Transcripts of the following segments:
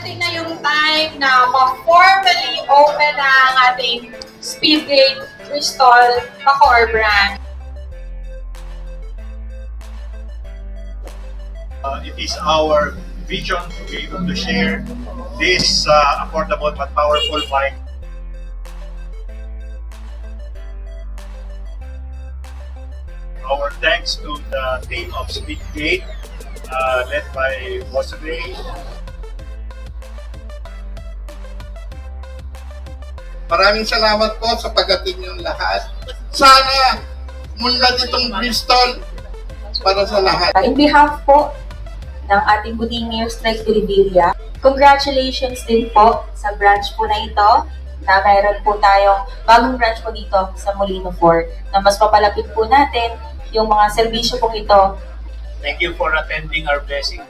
dumating na yung time na ma-formally open na ang ating Speedgate Bristol Bacoor brand. It is our vision to be able to share this affordable but powerful bike. Our thanks to the team of Speedgate, led by Boss Ray. Maraming salamat po sa pagdating ng lahat. Sana munlad itong Bristol para sa lahat. In behalf po ng ating Budingers Trek Revilla, congratulations din po sa branch po na ito na mayroon po tayong bagong branch po dito sa Molino Fort na mas papalapit po natin yung mga serbisyo pong ito. Thank you for attending our blessing.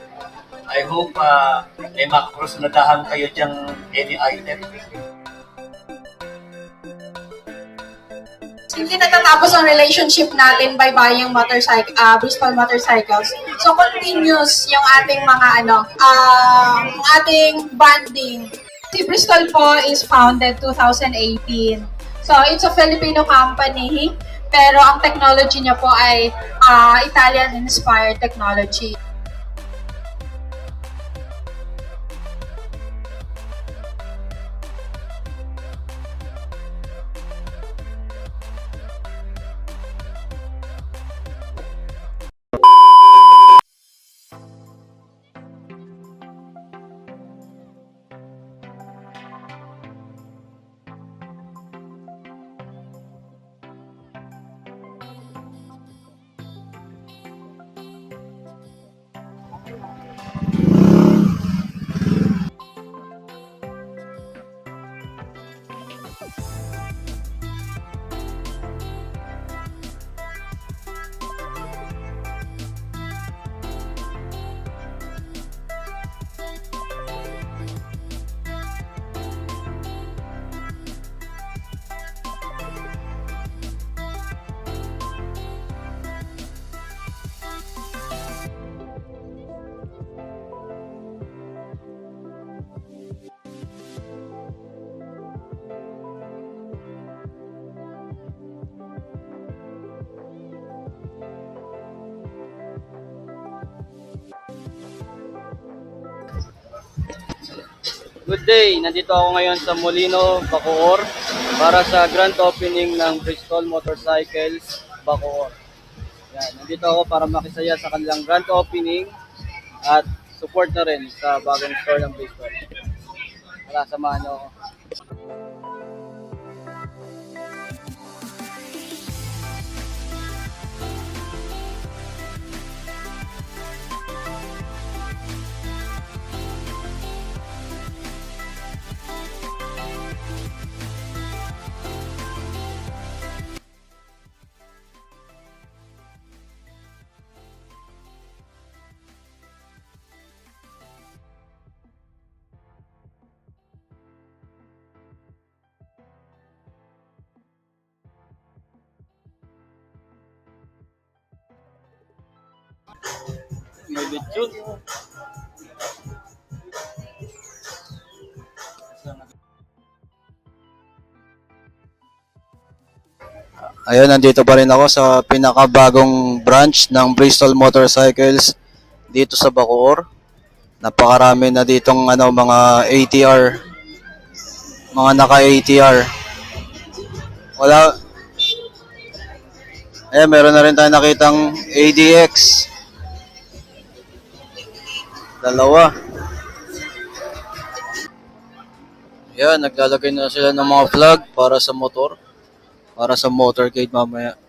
I hope may makrosnadahan kayo diyang any item. Hindi natatapos ang relationship natin by buying Bristol motorcycles. So continuous yung ating mga ating bonding. Si Bristol po is founded 2018. So it's a Filipino company, pero ang technology niya po ay Italian-inspired technology. Good day! Nandito ako ngayon sa Molino, Bacoor para sa grand opening ng Bristol Motorcycles Bacoor. Yan, nandito ako para makisaya sa kanilang grand opening at support na rin sa bagong store ng Bristol. Tara, samahan niyo ako. May lechon. Ayun, nandito pa rin ako sa pinakabagong branch ng Bristol Motorcycles dito sa Bacoor. Napakarami na ditong mga ATR, mga naka-ATR. Wala. Meron na rin tayo nakitang ADX. Dalawa. Yan, naglalagay na sila ng mga flag para sa motor. Para sa motorcade mamaya.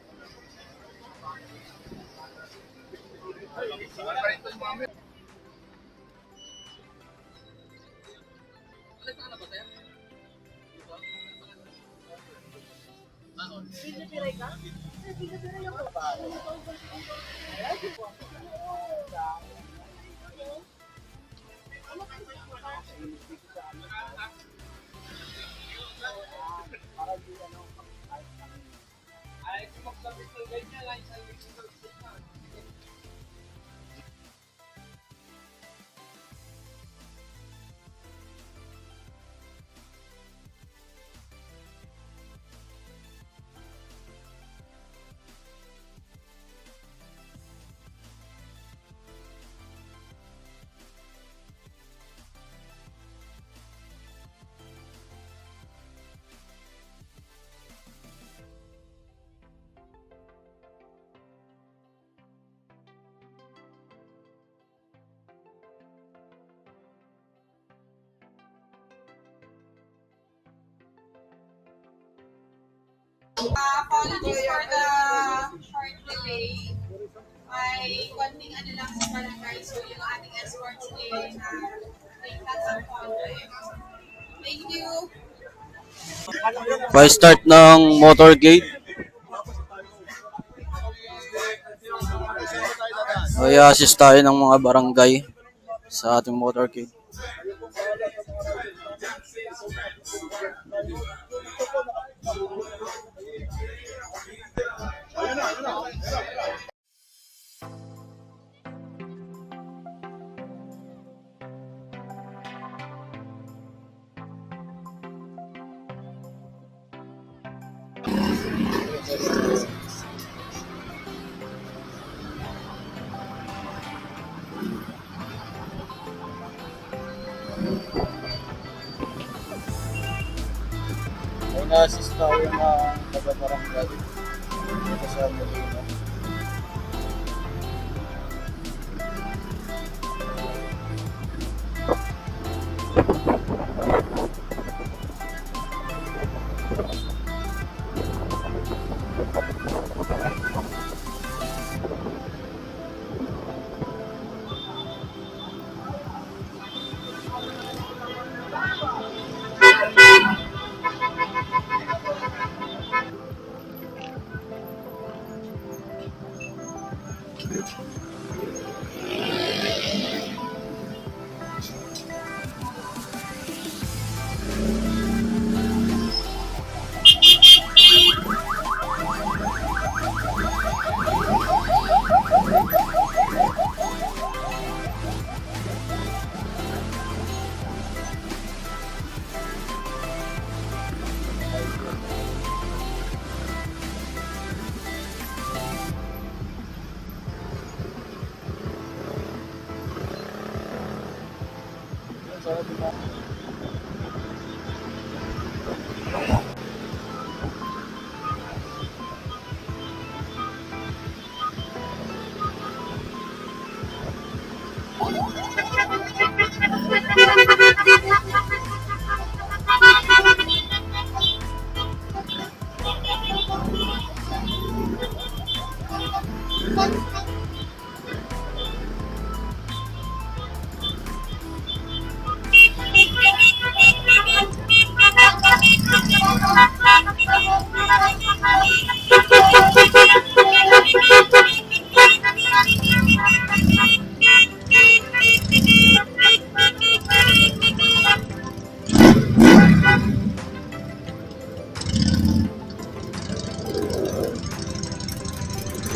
Apologies for the short delay. May konting ano lang sa barangay, so yung ating escorts take that on contact. Thank you. Pa-start ng motorcade. I-assist tayo ng mga barangay sa ating motorcade. May na-assist tayo ng taga-barangay dito sa Molino.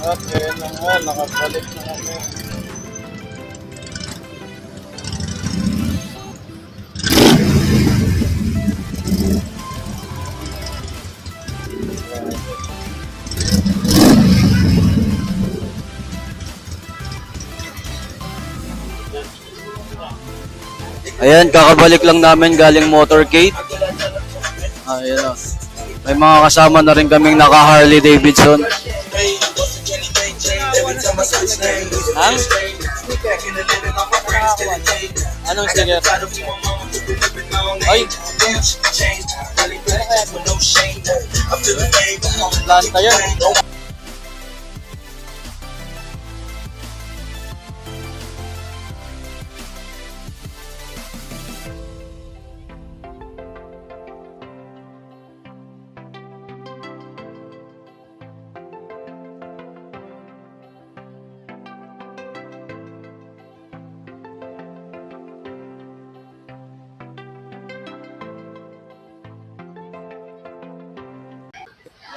At ayan na nga, nakabalik na kami. Ayan, kakabalik lang namin galing motorcade. Ayan o. May mga kasama na rin kaming naka Harley Davidson. Ang? Anong sticker? Ay! Atlanta yun.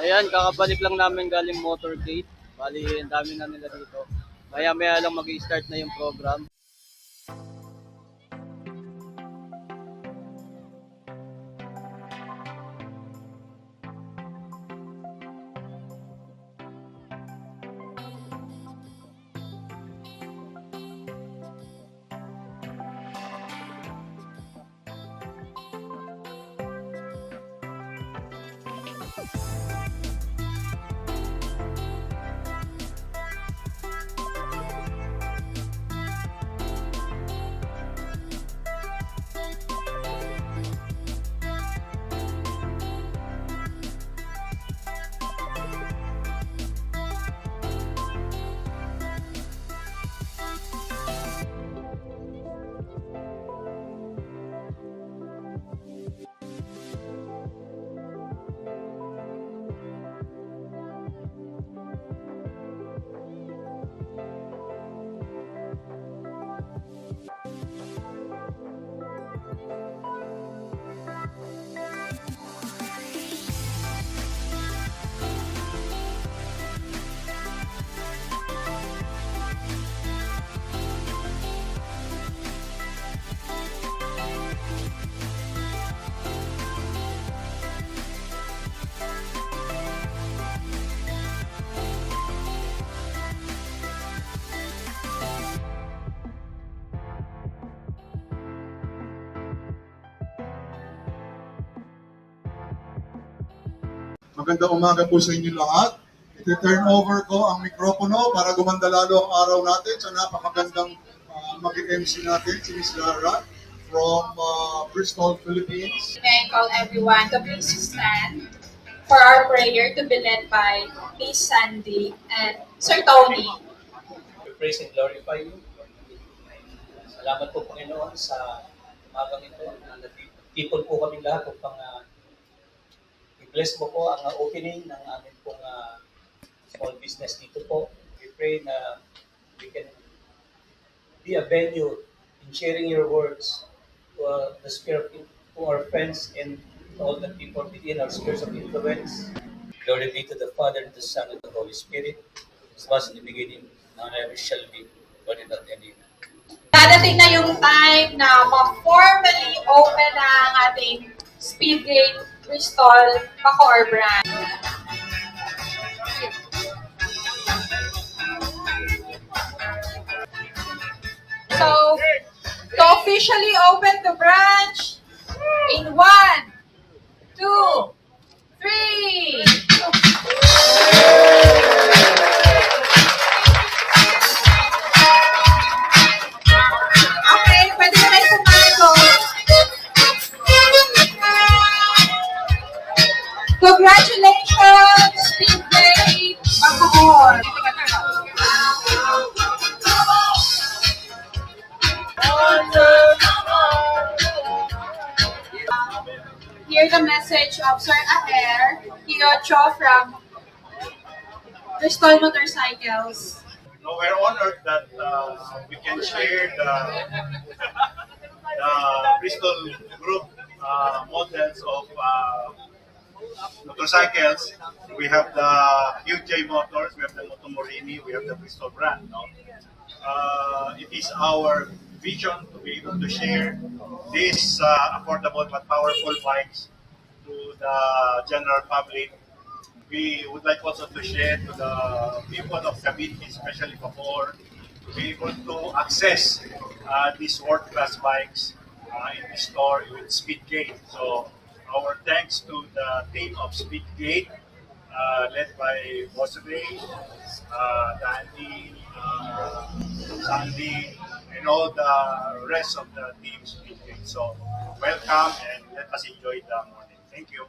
Ayan, kakabalik lang namin galing motorcade. Bali, ang dami na nila dito. Maya-maya lang mag-i-start na yung program. Magandang umaga po sa inyo lahat. I-turn over ko ang mikropono para gumanda lalo ang araw natin sa napakagandang mag-MC natin, si Ms. Lara from Bristol, Philippines. May I call everyone to please stand for our prayer to be led by Miss Sandy and Sir Tony. We praise and glorify you. Salamat po, Panginoon, sa umagang ito. People po kami lahat upang i-bless mo po ang opening ng aming pong small business dito po. We pray na we can be a venue in sharing your words to the sphere of, to our friends and to all the people within our spheres of influence. Glory be to the Father, and the Son, and the Holy Spirit, as was in the beginning, now and ever shall be, God without end. Dadating na yung time na ma-formally open na ang ating Speedgate Bristol Bacoor brand. So, to officially open the branch in 1, 2, 3. Okay, pwede na rin pumago. Congratulations, Speedgate Bacoor. Hear the message of Sir Aher Kiocho from Bristol Motorcycles. No, we're honored that we can share the Bristol Group models of motorcycles. We have the UJ Motors, we have the Motomorini, we have the Bristol brand. No? It is our vision to be able to share these affordable but powerful bikes to the general public. We would like also to share to the people of Cavite, especially Bacoor, to be able to access these world-class bikes in the store with Speedgate. So our thanks to the team of Speedgate, led by Boss Ray, Dandy, Sandy, and all the rest of the team Speedgate. So welcome and let us enjoy the morning. Thank you.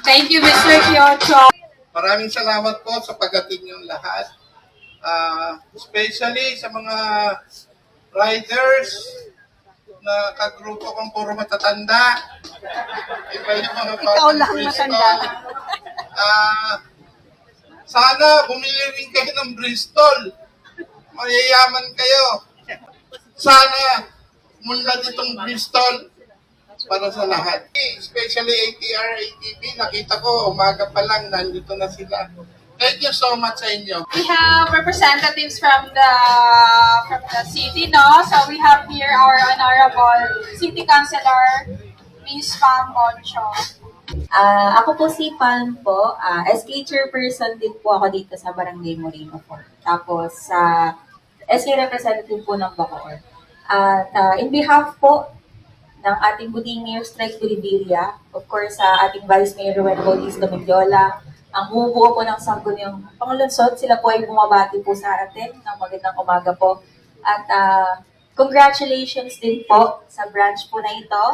Thank you, Mr. Kiocho. Maraming salamat po sa pagdating niyong lahat. Especially sa mga riders na kagrupo kong puro matatanda. Iba yung mga ikaw lang matanda. Sana bumili rin kayo ng Bristol. Mayayaman kayo. Sana mula ditong Bristol para sa lahat. Especially ATR, ATV, nakita ko umaga pa lang nandito na sila. Thank you so much sa inyo. We have representatives from the city, no? So we have here our honorable city councilor, Ms. Pam Boncho. Ako po si Palm po, SK chairperson din po ako dito sa Barangay Moreno po. Tapos, SK representative po ng Bacoor. At in behalf po ng ating Buting Mayor Strike Revilla, of course, sa ating Vice Mayor Ruel Bautista Mendiola, ang bumubuo po ng Sangguniang Panglungsod, sila po ay bumabati po sa atin ng magandang umaga po. At congratulations din po sa branch po na ito,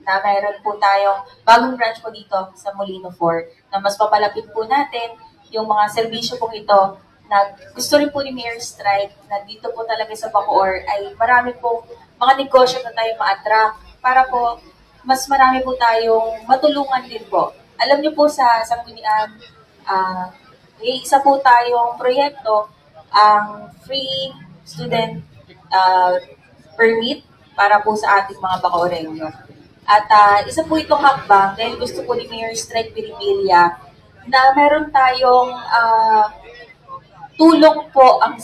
na mayroon po tayong bagong branch po dito sa Molino 4, na mas papalapit po natin yung mga serbisyo po ito na gusto rin po ni Mayor Strike na dito po talaga sa Bacoor ay marami pong mga negosyo na tayo ma-attract para po mas marami po tayong matulungan din po. Alam niyo po sa Sangguniang, isa po tayong proyekto, ang free student permit para po sa ating mga Bacoreño. At isa po itong hakbang dahil gusto po ni Mayor Strike Revilla na meron tayong tulong po ang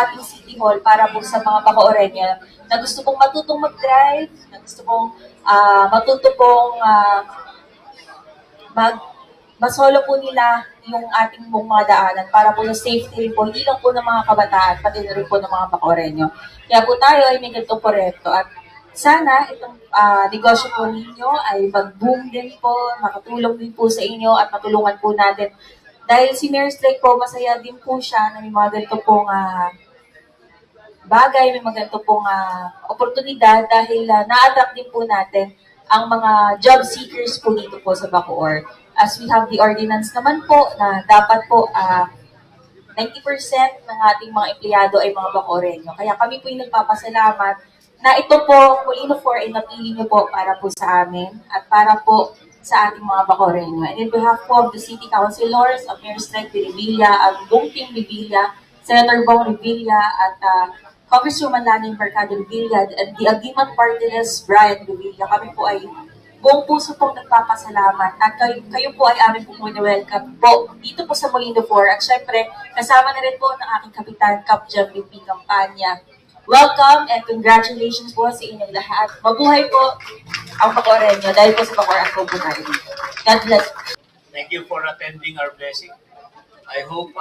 ating City Hall para po sa mga Bacoreño na gusto pong matutong mag-drive, na gusto pong matuto pong masolo po nila yung ating mga daanan para po sa safety rin po, hindi lang po ng mga kabataan, pati na rin po ng mga Bacoreño. Kaya po tayo ay may ganitong proyekto at sana itong negosyo po ninyo ay mag-boom din po, makatulong din po sa inyo at matulungan po natin. Dahil si Mayor Strike po, masaya din po siya na may mga ganito pong bagay, may mga ganito pong oportunidad dahil na-attract din po natin ang mga job seekers po dito po sa Bacoor. As we have the ordinance naman po na dapat po 90% ng ating mga empleyado ay mga Bacoreño. Kaya kami po yung nagpapasalamat na ito po, Molino 4 ay napili niyo po para po sa amin at para po sa ating mga Bacoreño. And in behalf po of the City Councilors, of Mayor Strike de Revilla, at buong team Revilla, Senator Bong Revilla, at Congresswoman Lani Mercado Revilla, and the Agimat Party List, Brian Revilla, kami po ay buong puso pong nagpapasalamat at kayo po ay amin po welcome po dito po sa Molino 4 at syempre kasama na rin po ng aking kapitan Cap Jam VP Campanya. Welcome and congratulations po sa inyong lahat. Mabuhay po ang Bacoreño dahil po sa Bacoor at po tayo. God bless. Thank you for attending our blessing. I hope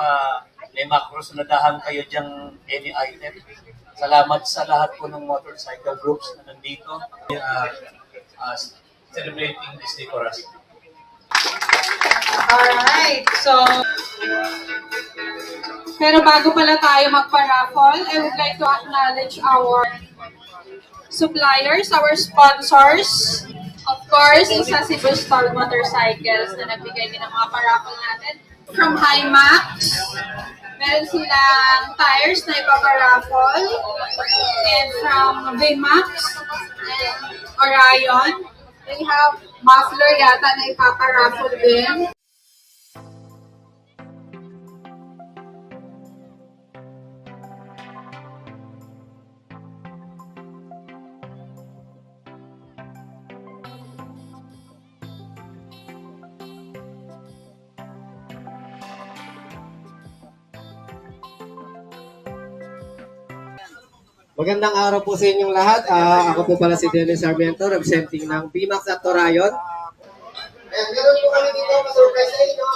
may makrosunadahan kayo dyang any item. Salamat sa lahat po ng motorcycle groups na nandito. Celebrating this day for us. Alright, so pero bago pala tayo magpa-raffle, I would like to acknowledge our suppliers, our sponsors. Of course, isa si Bristol Motorcycles na nagbigay din ng mga pa-raffle natin. From Himax, meron silang tires na ipapa-raffle. And from Vimax and Orion, they have muffler yata na ipapa-raffle din. Magandang araw po sa inyong lahat. Ako po pala si Dennis Sarmiento, representing ng BMAX at Orion. Meron po kami dito ma-surprise sa inyo.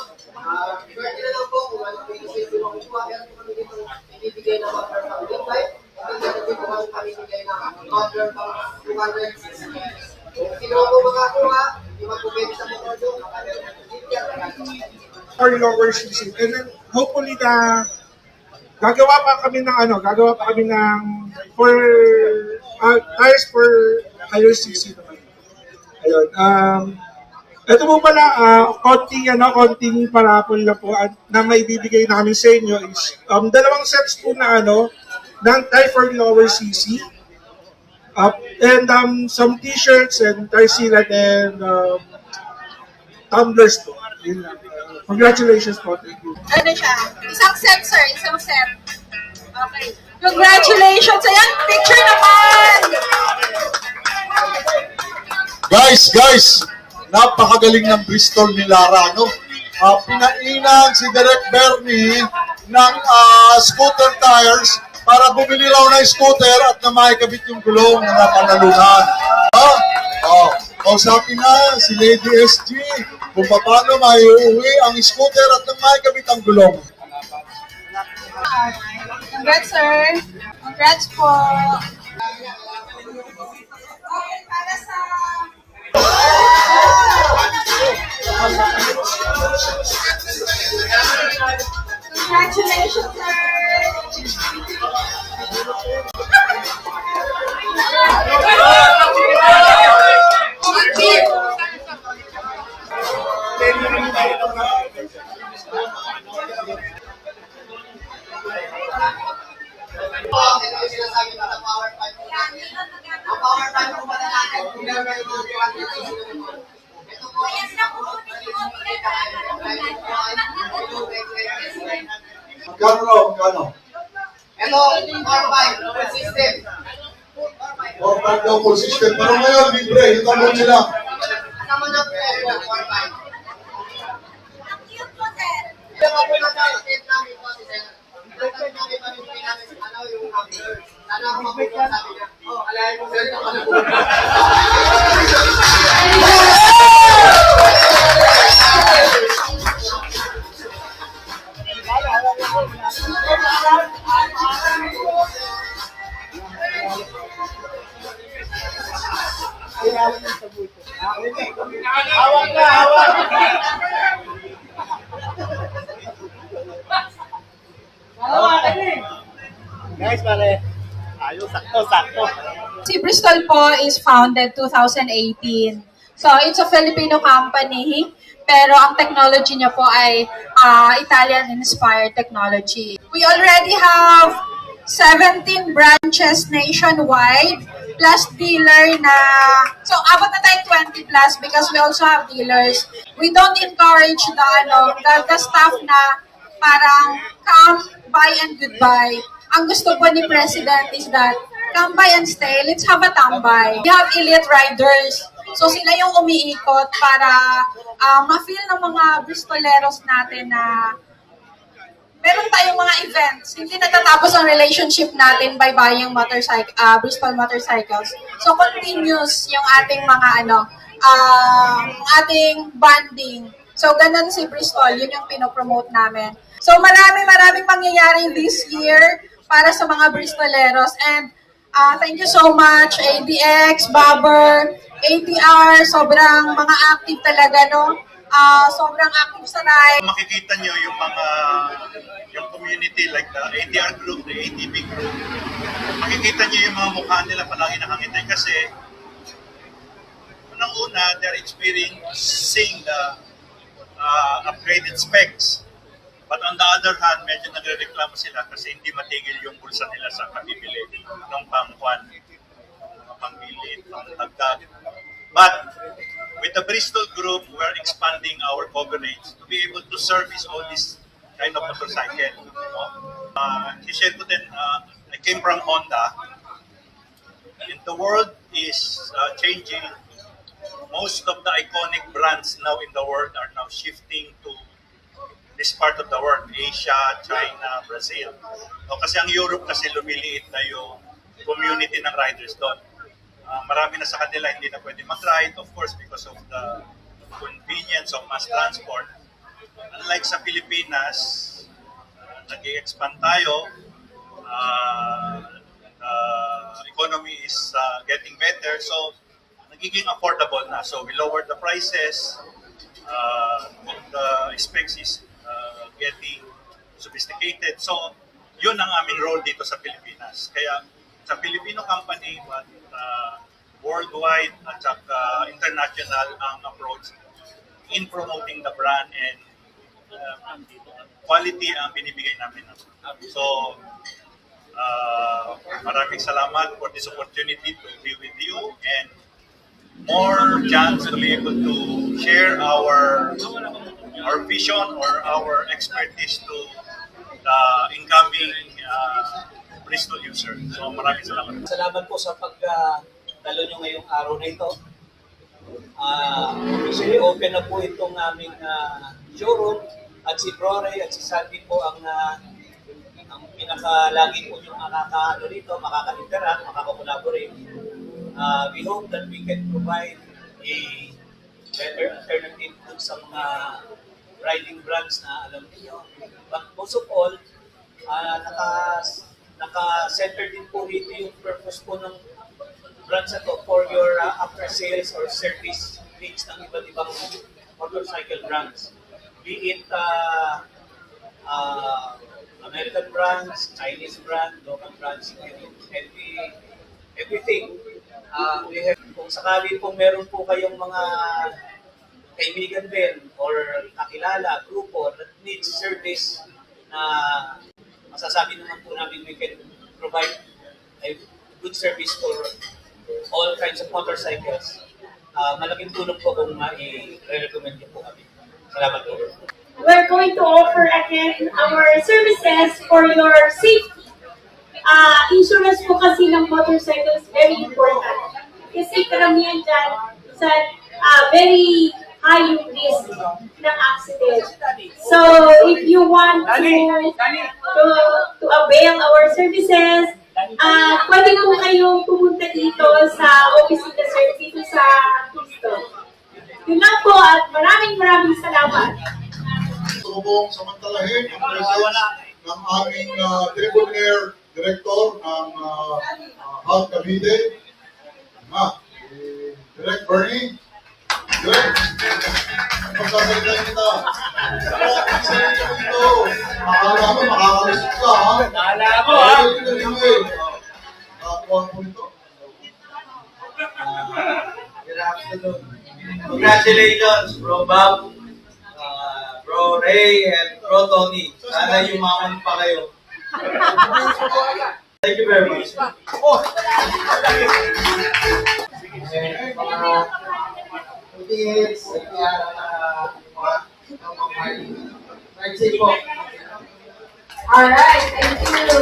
Swerte na lang po kung ano po yung safety mo kukuha. Meron po kami dito ibibigay ng offer pang invite. At meron po kami ibibigay ng offer pang 200. Kung sino po makakuha, hindi magpupwede sa mga doon. Or lower season. And then hopefully gagawa pa kami ng for tires for higher season. Ayun. Ito po pala, konting parapol na po at na may bibigay namin sa inyo is dalawang sets po na ng tire for lower CC. And some t-shirts and tire sealant and tumblers po. Yun lang. Congratulations po. Thank you. Ano siya? Isang set, sir. Isang set. Okay. Congratulations! Ayan, picture naman! Guys, napakagaling ng Bristol ni Lara, no? Pinainan si Direk Bernie ng scooter tires para bumili raw ng scooter at na makikabit yung gulong na napanalunan. Kausapin na si Lady SG kung paano maiuwi ang scooter at na makikabit ang gulong. Congrats, sir! Congrats po! Para sa... Congratulations, Ito yung sinasabi ko na power pipe. Ang power pipe po pala natin, kung meron kayo mga 200. Ito po, Magkano? ito, power pipe, system. 4-5 daw full system. Pero ngayon, libre. Ito mo sila. Kasama na po yung power pipe. Ito po po lang sa state namin po, si Sir. Ito po namin pamimigay namin yung number. Sana ako mabuto sabi niya. Alayin mo sir, naman ako. Hawak na, hawak! Guys, pare. Ayos, sakto. Si Bristol po is founded 2018. So, it's a Filipino company, pero ang technology niya po ay Italian-inspired technology. We already have 17 branches nationwide, plus dealer na, so abot na tayo 20 plus because we also have dealers. We don't encourage the staff na parang come, buy, and goodbye. Ang gusto po ni President is that come by and stay, let's have a tambay. We have elite riders. So sila yung umiikot para ma-feel ng mga Bristoleros natin na meron tayong mga events. Hindi natatapos ang relationship natin by buying Bristol motorcycles. So continuous yung ating mga ating bonding. So ganun si Bristol, yun yung pinopromote namin. So maraming mangyayari this year para sa mga Bristoleros. And thank you so much, ADX, Bobber, ATR, sobrang mga active talaga, no? Sobrang active sa ride. Makikita nyo yung community like the ATR group, the ATB group. Makikita nyo yung mga mukha nila palagi nakangiti kasi unang-una, they're experiencing the upgraded specs. But on the other hand, medyo nagre-reklamo sila kasi hindi matigil yung bulsa nila sa kabibili ng pang-kwan, pang-bilit, pang-dagdag. But with the Bristol group, we're expanding our coverage to be able to service all these kind of motorcycle. I-share ko din, I came from Honda. And the world is changing. Most of the iconic brands now in the world are now shifting to this part of the world, Asia, China, Brazil. Kasi ang Europe kasi lumiliit na yung community ng riders doon. Marami na sa kanila hindi na pwede mag-ride, of course, because of the convenience of mass transport. Unlike sa Pilipinas, nag-i-expand tayo, economy is getting better, so nagiging affordable na. So we lowered the prices, the specs is getting sophisticated. So yun ang aming role dito sa Pilipinas. Kaya sa Filipino company, but worldwide at saka international ang approach in promoting the brand and quality ang binibigay namin. So, maraming salamat for this opportunity to be with you and more chance to be able to share our vision or our expertise to the incoming Bristol user. So maraming salamat. Salamat po sa pagdalo nyo ngayong araw na ito. Officially open na po itong aming showroom at si Rory at si Sandy po ang pinakalagi po yung makaka-interact, makaka-collaborate. We hope that we can provide a better alternative to sa mga riding brands na alam niyo. But most of all, naka-center din po dito yung purpose po ng brands na to for your after-sales or service needs ng iba't ibang motorcycle brands. Be it American brands, Chinese brands, local brands, everything. We have, kung sakali po meron po kayong mga kaibigan din or kakilala, grupo that needs service na masasabi naman po namin we can provide a good service for all kinds of motorcycles. Malaking tulong po kung i-recommend niyo po kami. Salamat po. We're going to offer again our services for your safety. Insurance po kasi ng motorcycle is very important. Kasi karamihan dyan sa very high yung risk ng accident. So, if you want to avail our services, pwede po kayong pumunta dito sa office ng sir dito sa Kingston. Yun lang po at maraming salamat. Subong samantalahin ang presence ng aming Debonair Director ng HAL Cavite, Direct Bernie. Good. Pagkakalitan kita. Pagkakalitan kita dito. Akala mo, makakalusot ka, ha? Akala mo, ha? Nakakuha mo ito. Good afternoon. Congratulations, Bro Bob, Bro Ray, and Bro Tony. Sana yumaman pa kayo. Thank you very much. Alright, thank you.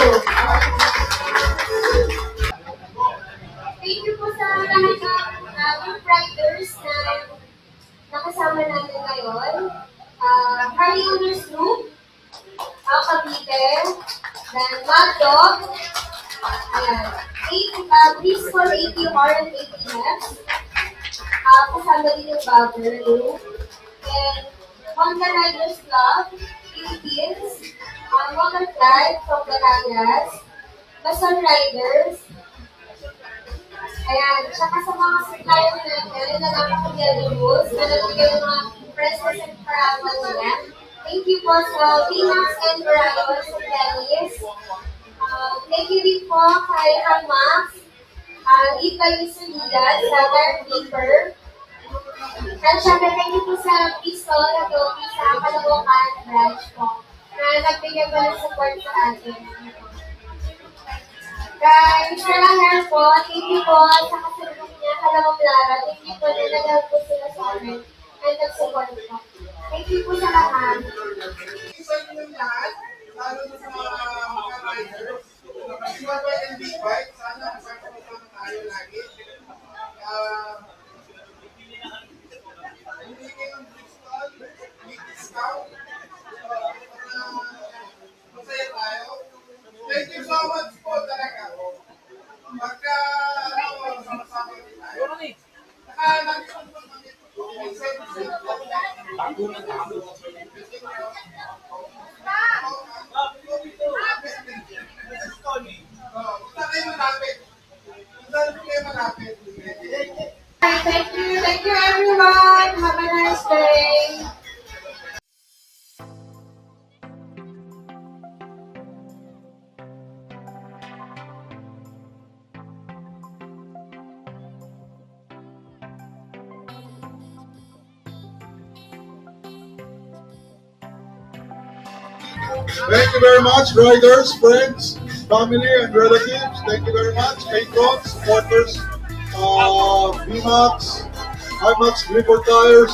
Thank you po sa lahat ng group riders na nakasama natin ngayon. Harley Owners Group, Cavite, then Mad Dog, ayan, Bristol ATR and ATF, kasama din yung Bagger Group, and Honda Riders Club, Philippines, Motor Flight from Batangas, Basal Riders, ayan, tsaka sa mga supplier natin na napaka-generous, na nagbigay ng mga presents and parawan nila. Thank you po sa Pinax and Verizon sa Dennis. Thank you din po kay Hamax, Ika Yusulidas sa Dark Deeper. At syempre, thank you po sa Bristol na Toki sa Caloocan branch po na nagbigay po ng support sa atin. Kay Mr. Langer po, thank you po sa kasalubong niya, Kalawang Lara. Thank you po na nag-help po sila sa amin and nag-support po. Thank you po sa lahat. Isa yung lahat, lalo na sa mga riders. Kasi ba and big bike, sana magkakasama tayo lagi. Hindi kayong Bristol, big discount. Masaya tayo. Thank you so much po talaga. Pagka, sama-sama din tayo. Nandito po kami. May services po. Thank you everyone. Have a nice day. Thank you very much, riders, friends, family, and relatives. Thank you very much, patrons, supporters, VMAX, IMAX, Clifford Tires,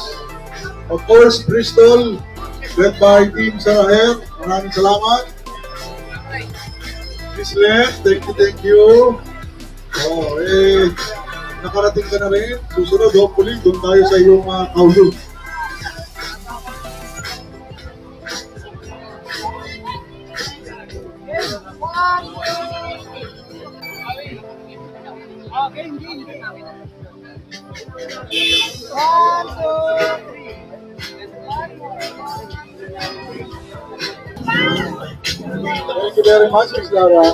of course, Bristol, led by Team Sarahem. Maraming salamat. Miss Len, thank you. Nakarating ka na rin. Susunod, hopefully, doon tayo sa iyong kaulo. Thank you very much, Ms. Lara.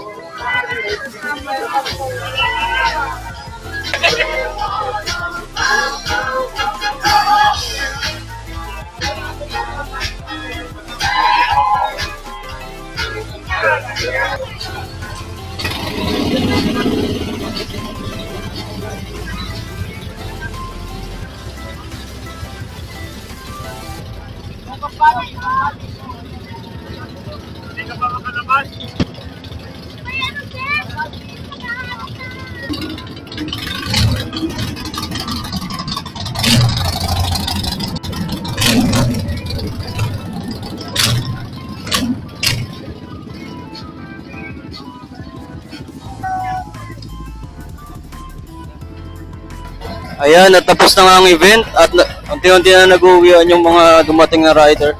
Ayan, natapos na nga ang event at unti-unti na nag-uwian yung mga dumating na rider.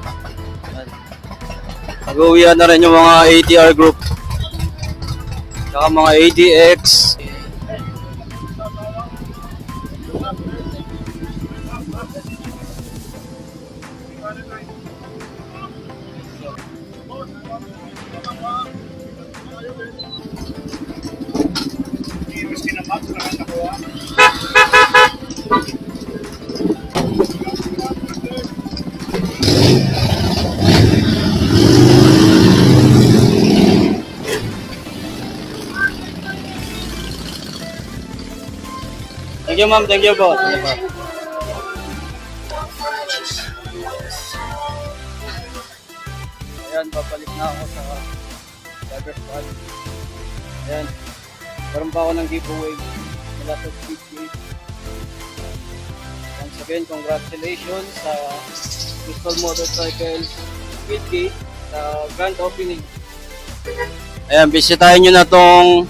Nag-uwian na rin yung mga ATR group. Saka mga ADX. Hindi, mas kinamag, you ma'am, thank you po. Ayan, babalik na ako sa driver's pad. Ayan, meron pa ako ng giveaway mula sa Speedgate. Once again, congratulations sa Bristol Motorcycles Speedgate sa grand opening. Ayan, bisitahin nyo na tong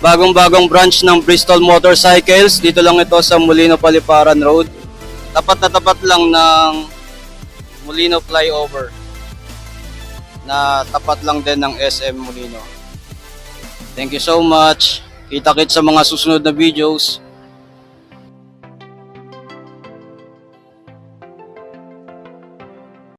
bagong-bagong branch ng Bristol Motorcycles. Dito lang ito sa Molino Paliparan Road. Tapat na tapat lang ng Molino Flyover. Na tapat lang din ng SM Molino. Thank you so much. Kita-kits sa mga susunod na videos.